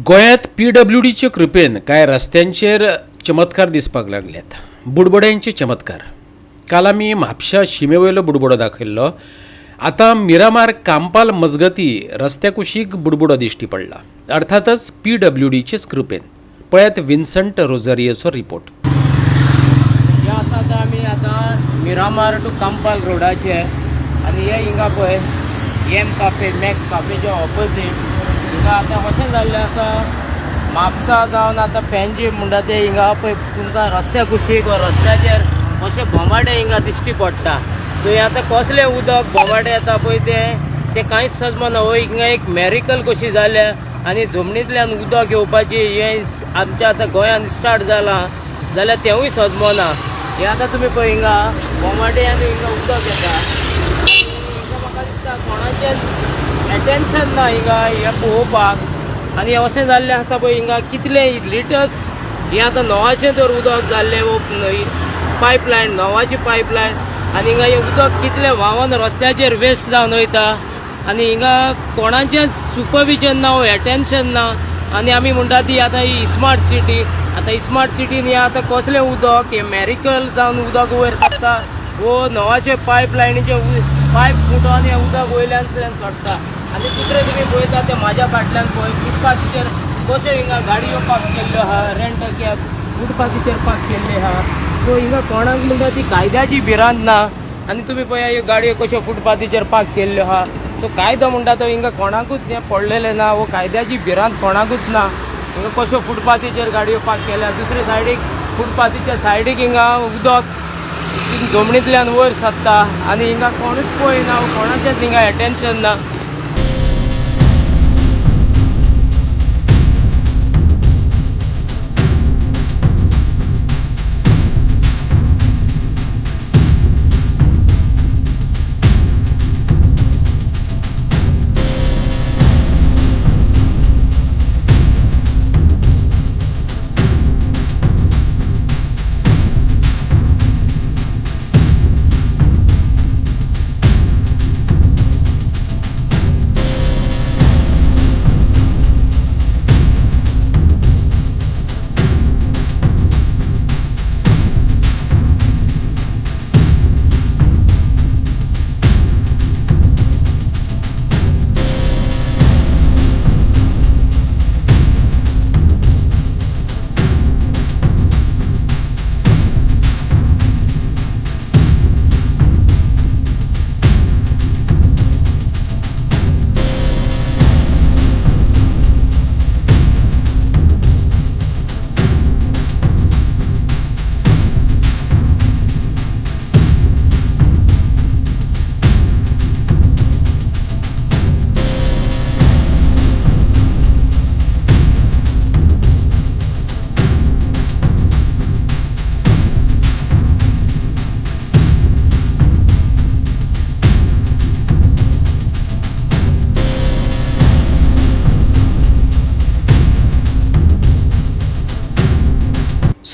गोयात PWDचे कृपेन काय रस्त्यांचेर चमत्कार दिसपाक लागल्यात. बुडबुड्यांचे चमत्कार. काल आमी म्हापशा शिमेवयलो बुडबुडो दाखयल्लो. आता मिरामार कांपाल मजगती रस्त्या कुशीक बुडबुडो दिश्टी पडला. अर्थातच PWDचेच कृपेन. पळयात विन्संट रोझारियोचो रिपोर्ट. आमी आतां मिरामार टू कांपाल रोडाचेर आनी हे हिंगा पळय एम काफे मॅक काफेच्या ऑपोजीट हिंगा आतां कशें जाल्लें आसा, म्हापसा जावन आतां पणजी म्हणटा ते हिंगा पळय तुमकां रस्त्या कुशीक वा रस्त्याचेर अशे बोमाडे हिंगा दिश्टी पडटा. थंय आतां कसलें उदक बोमाडे येता पळय ते कांयच सजमना. हो हिंगा एक मॅरिकल कशी जाल्या आनी जमनींतल्यान उदक येवपाची हें आमच्या आतां गोंयांत स्टार्ट जालां जाल्यार तेंवूय सजमना. हे आतां तुमी पळय हिंगा बोमाडे आनी हिंगा उदक येता. हिंगा म्हाका दिसता कोणाचें एटेन्शन ना हिंगा हें पळोवपाक. आनी अशें जाल्लें आसा पळय हिंगा कितले लिटर्स हें आतां न्हंवाचें तर उदक जाल्लें वो पायपलायन न्हंवाची पायपलायन आनी हिंगा हें उदक कितलें व्हांवोन रस्त्याचेर वेस्ट जावन वयता. आनी हिंगा कोणाचेंच सुपरविजन ना, एटेन्शन ना. आनी आमी म्हणटा ती आतां ही स्मार्ट सिटी. आतां स्मार्ट सिटीन हें आतां कसलें उदक हें मॅरिकल जावन उदक वयर काडटा वो न्हंवाचे पायपलायनीचे पायप फुटोन हें उदक वयल्यानतल्यान चडटा. आनी दुसरें तुमी पळयता तें म्हाज्या फाटल्यान पळय फुटपाथीचेर कशे हिंगा गाडयो पार्क केल्ल्यो आहा, रेंट कॅब फुटपाथीचेर पार्क केल्ले आहा. सो हिंगा कोणाक म्हणटा ती कायद्याची भिरांत ना. आनी तुमी पळया ह्यो गाडयो कश्यो फुटपाथीचेर पार्क केल्ल्यो आहा. सो कायदो म्हणटा तो हिंगा कोणाकूच हें पडलेलें ना, वो कायद्याची भिरांत कोणाकूच ना. हिंगा कश्यो फुटपाथीचेर गाडयो पार्क केल्या. दुसरे सायडीक फुटपाथीच्या सायडीक हिंगा उदक जमनींतल्यान वयर सत्ता आनी हिंगा कोणूच पळयना, कोणाचेंच हिंगा एटेन्शन ना.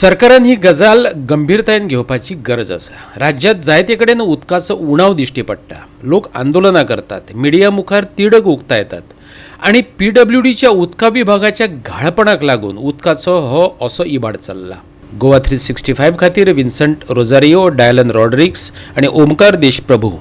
सरकारान ही गजाल गंभीरतायेन घेवपाची गरज आसा. राज्यांत जायते कडेन उदकाचो उणाव दिश्टी पडटा. लोक आंदोलनां करतात, मिडिया मुखार तिडक उक्तायतात येतात आनी PWDच्या उदका विभागाच्या घाळपणाक लागून उदकाचो हो असो इबाड चल्ला. गोवा 365 खातीर विन्संट रोझारियो, डायलन रॉड्रिग्स आनी ओमकार देशप्रभू.